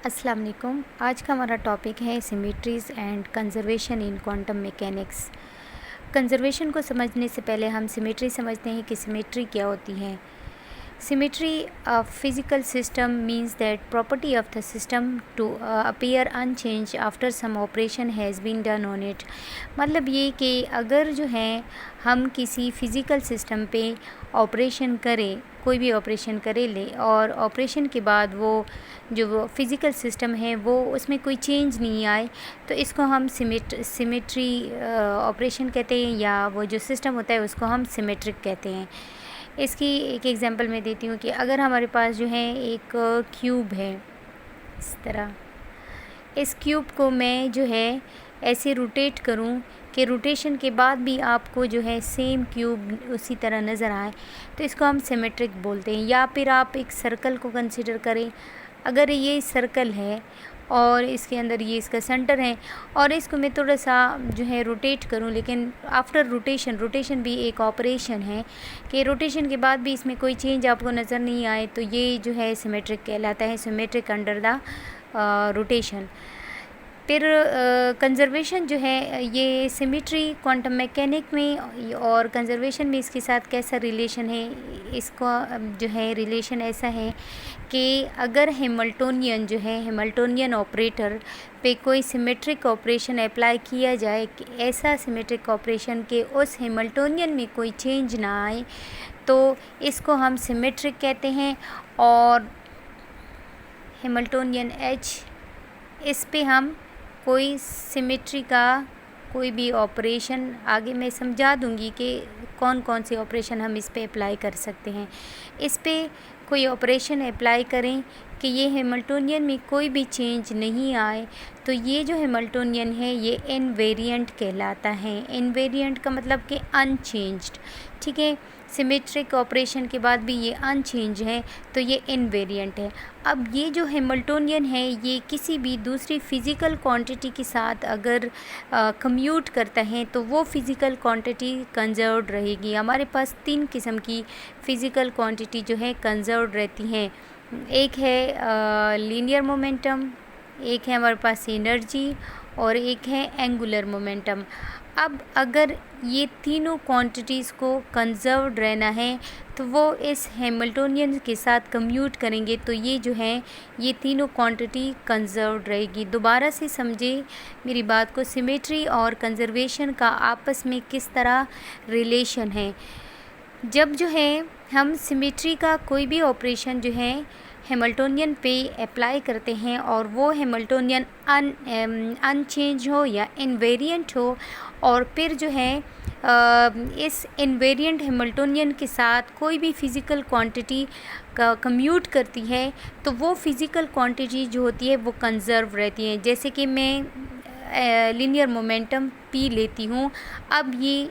अस्सलाम वालेकुम। आज का हमारा टॉपिक है symmetries and conservation in quantum mechanics. Conservation को समझने से पहले हम सिमेट्री समझते हैं कि सिमेट्री क्या होती है। Symmetry of physical system means that property of the system to appear unchanged after some operation has been done on it। मतलब ये कि अगर जो है हम किसी फिज़िकल सिस्टम पे ऑपरेशन करें, कोई भी ऑपरेशन करे ले और ऑपरेशन के बाद वो जो फिज़िकल सिस्टम है वो उसमें कोई चेंज नहीं आए, तो इसको हम सिमेट्री ऑपरेशन कहते हैं, या वो जो सिस्टम होता है उसको हम सिमेट्रिक कहते हैं। इसकी एक एग्ज़ाम्पल मैं देती हूँ कि अगर हमारे पास जो है एक क्यूब है, इस तरह इस क्यूब को मैं जो है ऐसे रोटेट करूँ कि रोटेशन के बाद भी आपको जो है सेम क्यूब उसी तरह नज़र आए, तो इसको हम सिमेट्रिक बोलते हैं। या फिर आप एक सर्कल को कंसिडर करें, अगर ये सर्कल है और इसके अंदर ये इसका सेंटर है और इसको मैं थोड़ा सा जो है रोटेट करूं, लेकिन आफ्टर रोटेशन भी एक ऑपरेशन है कि रोटेशन के बाद भी इसमें कोई चेंज आपको नज़र नहीं आए, तो ये जो है सिमेट्रिक कहलाता है, सिमेट्रिक अंडर द रोटेशन। फिर कंज़र्वेशन जो है ये सिमेट्री क्वांटम मैकेनिक में और कंज़र्वेशन में इसके साथ कैसा रिलेशन है, इसका जो है रिलेशन ऐसा है कि अगर हैमिल्टोनियन ऑपरेटर पे कोई सिमेट्रिक ऑपरेशन अप्लाई किया जाए, कि ऐसा सिमेट्रिक ऑपरेशन के उस हैमिल्टोनियन में कोई चेंज ना आए, तो इसको हम सिमेट्रिक कहते हैं। और हैमिल्टोनियन H, इस पे हम कोई सिमेट्री का कोई भी ऑपरेशन, आगे मैं समझा दूंगी कि कौन कौन से ऑपरेशन हम इस पे अप्लाई कर सकते हैं। इस पे कोई ऑपरेशन अप्लाई करें कि ये हैमिल्टोनियन में कोई भी चेंज नहीं आए, तो ये जो हैमिल्टोनियन है ये इनवेरिएंट कहलाता है। इनवेरिएंट का मतलब कि अनचेंज्ड, ठीक है। सिमेट्रिक ऑपरेशन के बाद भी ये अनचेंज है, तो ये इनवेरिएंट है। अब ये जो हैमिल्टोनियन है ये किसी भी दूसरी फ़िज़िकल क्वांटिटी के साथ अगर कम्यूट करता है तो वो फ़िज़िकल क्वांटिटी कंजर्व्ड रहेगी। हमारे पास 3 किस्म की फ़िज़िकल क्वांटिटी जो है कंजर्व्ड रहती हैं। एक है लीनियर मोमेंटम, एक है हमारे पास एनर्जी, और एक है एंगुलर मोमेंटम। अब अगर ये तीनों क्वांटिटीज़ को कंजर्व्ड रहना है तो वो इस हैमिल्टोनियन के साथ कम्यूट करेंगे, तो ये जो है ये तीनों क्वांटिटी कंजर्व्ड रहेगी। दोबारा से समझे मेरी बात को, सिमेट्री और कंजर्वेशन का आपस में किस तरह रिलेशन है। जब जो है हम सिमेट्री का कोई भी ऑपरेशन जो है हैमिल्टोनियन पे अप्लाई करते हैं और वो हैमिल्टोनियन अनचेंज हो या इनवेरिएंट हो, और फिर जो है इस इनवेरिएंट हैमिल्टोनियन के साथ कोई भी फ़िज़िकल क्वांटिटी का कम्यूट करती है, तो वो फ़िज़िकल क्वांटिटी जो होती है वो कंजर्व रहती है। जैसे कि मैं लीनियर मोमेंटम P लेती हूँ। अब ये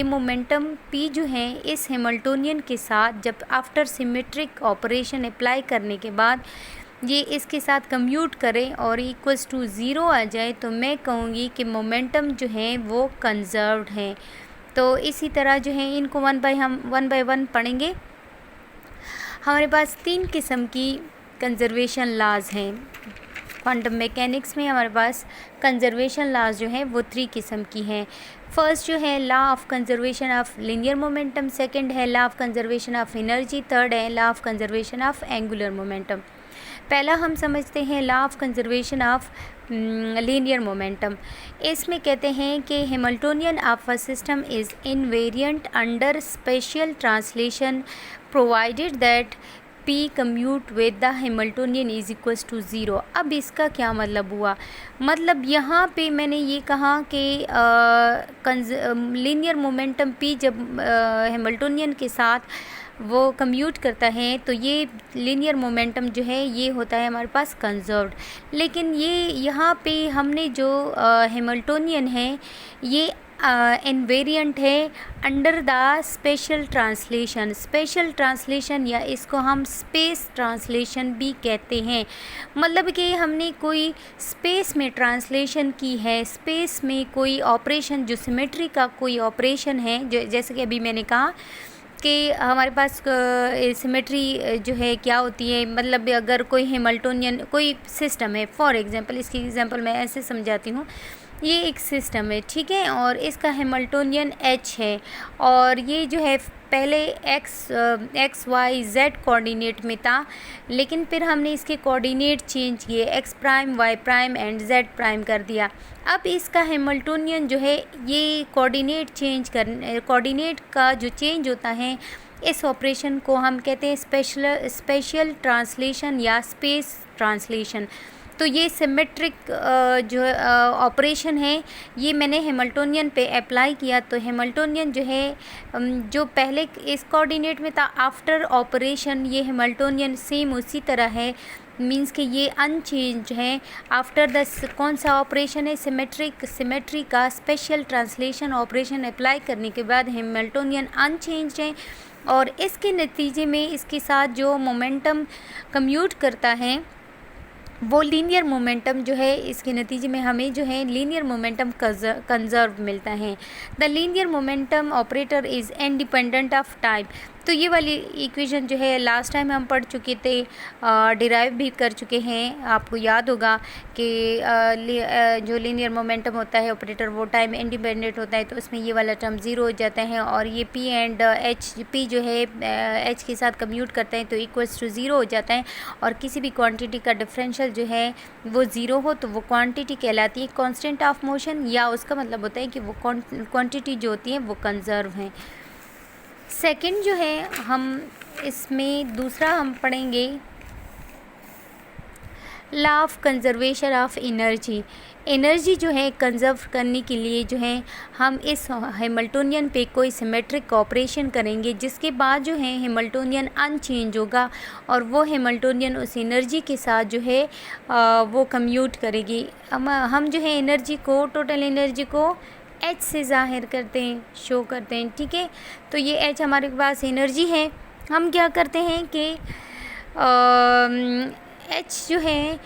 मोमेंटम P जो है इस हैमिल्टोनियन के साथ जब आफ्टर सिमेट्रिक ऑपरेशन अप्लाई करने के बाद ये इसके साथ कम्यूट करें और इक्वल्स टू ज़ीरो आ जाए, तो मैं कहूँगी कि मोमेंटम जो है वो कंजर्व्ड है। तो इसी तरह जो है इनको वन बाय वन पढ़ेंगे। हमारे पास 3 किस्म की कंजर्वेशन लाज हैं। क्वांटम मैकेनिक्स में हमारे पास कंजर्वेशन लाज जो है वो 3 किस्म की हैं। फर्स्ट जो है law of conservation of linear momentum, second है law of conservation of energy, third है law of conservation of angular momentum. पहला हम समझते हैं law of conservation of linear momentum. इसमें कहते हैं कि Hamiltonian of a system is invariant under special translation provided that P commute with the Hamiltonian is equals to zero. अब इसका क्या मतलब हुआ, मतलब यहाँ पे मैंने ये कहा कि लीनियर मोमेंटम P जब हैमिल्टोनियन के साथ वो कम्यूट करता है तो ये लीनियर मोमेंटम जो है ये होता है हमारे पास कंजर्व्ड। लेकिन ये यहाँ पे हमने जो हैमिल्टोनियन है ये इनवेरिएंट है अंडर द स्पेशल ट्रांसलेशन या इसको हम स्पेस ट्रांसलेशन भी कहते हैं। मतलब कि हमने कोई स्पेस में ट्रांसलेशन की है, स्पेस में कोई ऑपरेशन जो सिमेट्री का कोई ऑपरेशन है, जो जैसे कि अभी मैंने कहा कि हमारे पास सिमेट्री जो है क्या होती है, मतलब अगर कोई हैमिल्टोनियन कोई सिस्टम है, फॉर एग्जांपल इसकी एग्जांपल मैं ऐसे समझाती हूँ। ये एक सिस्टम है, ठीक है, और इसका हैमिल्टोनियन H है, और ये जो है पहले एक्स वाई जेड कोऑर्डिनेट में था, लेकिन फिर हमने इसके कोऑर्डिनेट चेंज किए, X prime Y prime and Z prime कर दिया। अब इसका हैमिल्टोनियन जो है ये कोऑर्डिनेट का जो चेंज होता है, इस ऑपरेशन को हम कहते हैं स्पेशल ट्रांसलेशन या स्पेस ट्रांसलेशन। तो ये सिमेट्रिक जो ऑपरेशन है, ये मैंने हैमिल्टोनियन पे अप्लाई किया, तो हैमिल्टोनियन जो है जो पहले इस कोऑर्डिनेट में था, आफ्टर ऑपरेशन ये हैमिल्टोनियन सेम उसी तरह है, मींस कि ये अनचेंज है। आफ्टर द कौन सा ऑपरेशन है, सिमेट्री का स्पेशल ट्रांसलेशन ऑपरेशन अप्लाई करने के बाद हैमिल्टोनियन अनचेंज है, और इसके नतीजे में इसके साथ जो मोमेंटम कम्यूट करता है वो लीनियर मोमेंटम जो है, इसके नतीजे में हमें जो है लीनियर मोमेंटम कंजर्व मिलता है। The linear momentum operator is independent of time. तो ये वाली इक्वेशन जो है लास्ट टाइम हम पढ़ चुके थे, डिराइव भी कर चुके हैं। आपको याद होगा कि जो लीनियर मोमेंटम होता है ऑपरेटर वो टाइम इंडिपेंडेंट होता है, तो उसमें ये वाला टर्म ज़ीरो हो जाता है, और ये पी एंड एच, पी जो है एच के साथ कम्यूट करते हैं तो इक्वल्स टू ज़ीरो हो जाता है, और किसी भी क्वांटिटी का डिफरेंशियल जो है वो ज़ीरो हो तो वो क्वांटिटी कहलाती है कांस्टेंट ऑफ मोशन, या उसका मतलब होता है कि वो क्वांटिटी जो होती है वो कंजर्व है। सेकंड जो है हम इसमें दूसरा हम पढ़ेंगे law of conservation of energy. Energy जो है कंजर्व करने के लिए जो है हम इस हैमिल्टोनियन पे कोई सिमेट्रिक ऑपरेशन करेंगे, जिसके बाद जो है हैमिल्टोनियन अनचेंज होगा, और वो हैमिल्टोनियन उस एनर्जी के साथ जो है वो कम्यूट करेगी। हम जो है एनर्जी को, टोटल एनर्जी को H से ज़ाहिर करते हैं, शो करते हैं, ठीक है। तो ये H हमारे पास एनर्जी है। हम क्या करते हैं कि H जो है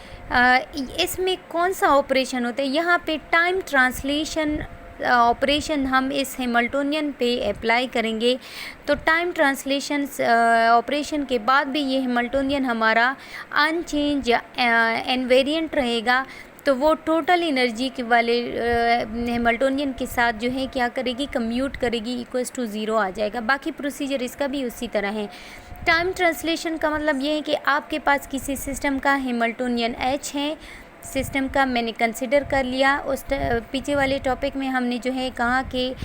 इसमें कौन सा ऑपरेशन होता है, यहाँ पे टाइम ट्रांसलेशन ऑपरेशन हम इस हैमिल्टोनियन पे अप्लाई करेंगे। तो टाइम ट्रांसलेशन ऑपरेशन के बाद भी ये हैमिल्टोनियन हमारा अनचेंज या इनवेरिएंट रहेगा, तो वो टोटल एनर्जी के वाले हैमिल्टोनियन के साथ जो है क्या करेगी, कम्यूट करेगी, इक्वल्स टू ज़ीरो आ जाएगा। बाकी प्रोसीजर इसका भी उसी तरह है। टाइम ट्रांसलेशन का मतलब ये है कि आपके पास किसी सिस्टम का हैमिल्टोनियन H है, सिस्टम का मैंने कंसिडर कर लिया। उस पीछे वाले टॉपिक में हमने जो है कहा कि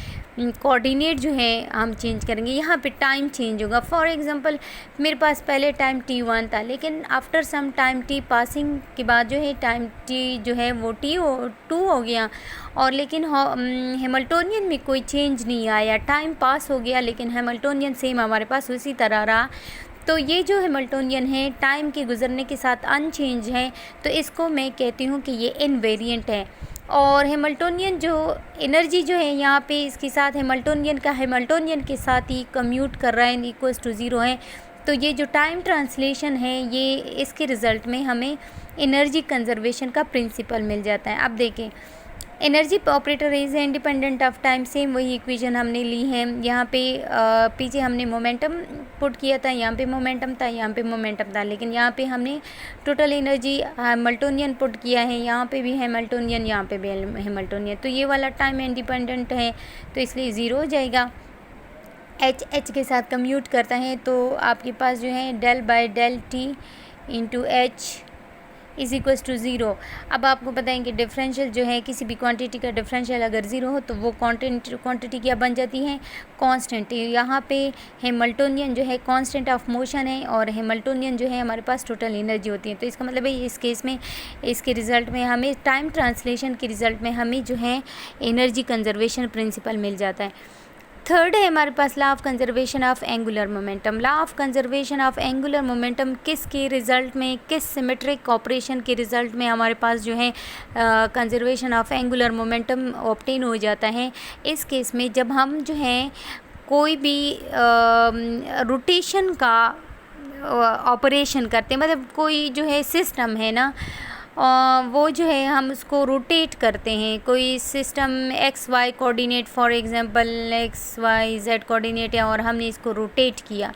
कोऑर्डिनेट जो है हम चेंज करेंगे, यहाँ पे टाइम चेंज होगा। फॉर एग्जांपल मेरे पास पहले टाइम t1 था, लेकिन after some time t passing के बाद जो है टाइम t जो है वो t2 हो गया, और लेकिन हैमिल्टोनियन में कोई चेंज नहीं आया, टाइम पास हो गया लेकिन हैमिल्टोनियन सेम हमारे पास उसी तरह रहा। तो ये जो हैमिल्टोनियन है टाइम के गुजरने के साथ अनचेंज है, तो इसको मैं कहती हूँ कि ये इनवेरिएंट है। और हैमिल्टोनियन जो एनर्जी जो है यहाँ पे इसके साथ हैमिल्टोनियन के साथ ही कम्यूट कर रहा है, इक्वल्स टू ज़ीरो है। तो ये जो टाइम ट्रांसलेशन है ये इसके रिज़ल्ट में हमें एनर्जी कंजर्वेशन का प्रिंसिपल मिल जाता है। अब देखें, energy operator is independent of time, same वही इक्वेशन हमने ली है। यहाँ पे पीछे हमने मोमेंटम पुट किया था, यहाँ पे मोमेंटम था, यहाँ पे मोमेंटम था, लेकिन यहाँ पे हमने टोटल एनर्जी हैमिल्टोनियन पुट किया है। यहाँ पे भी हैमिल्टोनियन, यहाँ पे भी हैमिल्टोनियन, तो ये वाला टाइम इंडिपेंडेंट है तो इसलिए ज़ीरो हो जाएगा। H के साथ कम्यूट करता है तो आपके पास जो है del by del T into H is equals to zero. अब आपको पता है कि डिफरेंशियल जो है किसी भी क्वांटिटी का डिफरेंशियल अगर ज़ीरो हो तो वो क्वांटिटी क्या बन जाती है, कांस्टेंट। यहाँ पे हैमिल्टोनियन जो है कांस्टेंट ऑफ मोशन है, और हैमिल्टोनियन जो है हमारे पास टोटल एनर्जी होती है। तो इसका मतलब है इस केस में इसके रिज़ल्ट में हमें टाइम ट्रांसलेशन के रिज़ल्ट में हमें जो है एनर्जी कंजर्वेशन प्रिंसिपल मिल जाता है। थर्ड है हमारे पास law of conservation of angular momentum. Law of conservation of angular momentum किसके रिज़ल्ट में, किस सिमेट्रिक ऑपरेशन के रिज़ल्ट में हमारे पास जो है conservation of angular momentum obtain हो जाता है। इस केस में जब हम जो है कोई भी रोटेशन का ऑपरेशन करते हैं, मतलब कोई जो है सिस्टम है ना, वो जो है हम उसको रोटेट करते हैं। कोई system X Y coordinate, for example X Y Z coordinate है और हमने इसको रोटेट किया,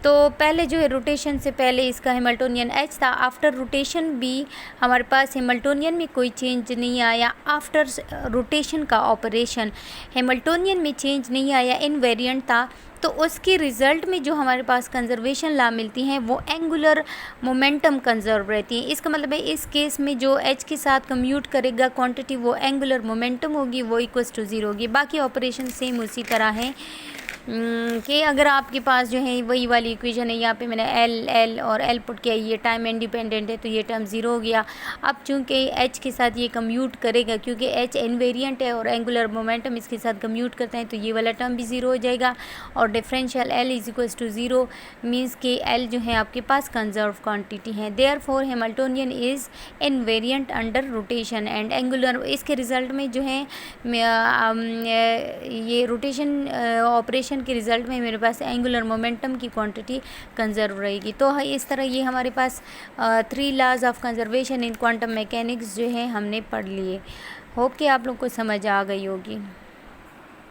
तो पहले जो है रोटेशन से पहले इसका हैमिल्टोनियन एच था। आफ्टर रोटेशन भी हमारे पास हैमिल्टोनियन में कोई चेंज नहीं आया। आफ्टर रोटेशन का ऑपरेशन हैमिल्टोनियन में चेंज नहीं आया, इनवेरिएंट था। तो उसके रिज़ल्ट में जो हमारे पास कंजर्वेशन लॉ मिलती हैं वो एंगुलर मोमेंटम कंजर्व रहती है। इसका मतलब है इस केस में जो एच के साथ कम्यूट करेगा क्वांटिटी वो एंगुलर मोमेंटम होगी, वो इक्वल्स टू 0 होगी। बाकी ऑपरेशन सेम उसी तरह है कि अगर आपके पास जो है वही वाली इक्वेशन है, यहाँ पे मैंने एल और एल पुट किया, ये टाइम इंडिपेंडेंट है तो ये टर्म 0 हो गया। अब चूंकि एच के साथ ये कम्यूट करेगा, क्योंकि एच इनवेरिएंट है और एंगुलर मोमेंटम इसके साथ कम्यूट करते हैं, तो ये वाला टर्म भी 0 हो जाएगा। और differential L is equals to 0 means कि एल जो है आपके पास कंजर्व क्वान्टिटी है। Therefore Hamiltonian is invariant under rotation and angular. इसके रिज़ल्ट में जो है ये रोटेशन ऑपरेशन के रिज़ल्ट में मेरे पास एंगुलर मोमेंटम की क्वांटिटी कंजर्व रहेगी। तो इस तरह ये हमारे पास 3 laws of conservation in quantum mechanics जो है हमने पढ़ लिए। होप कि आप लोग को समझ आ गई होगी।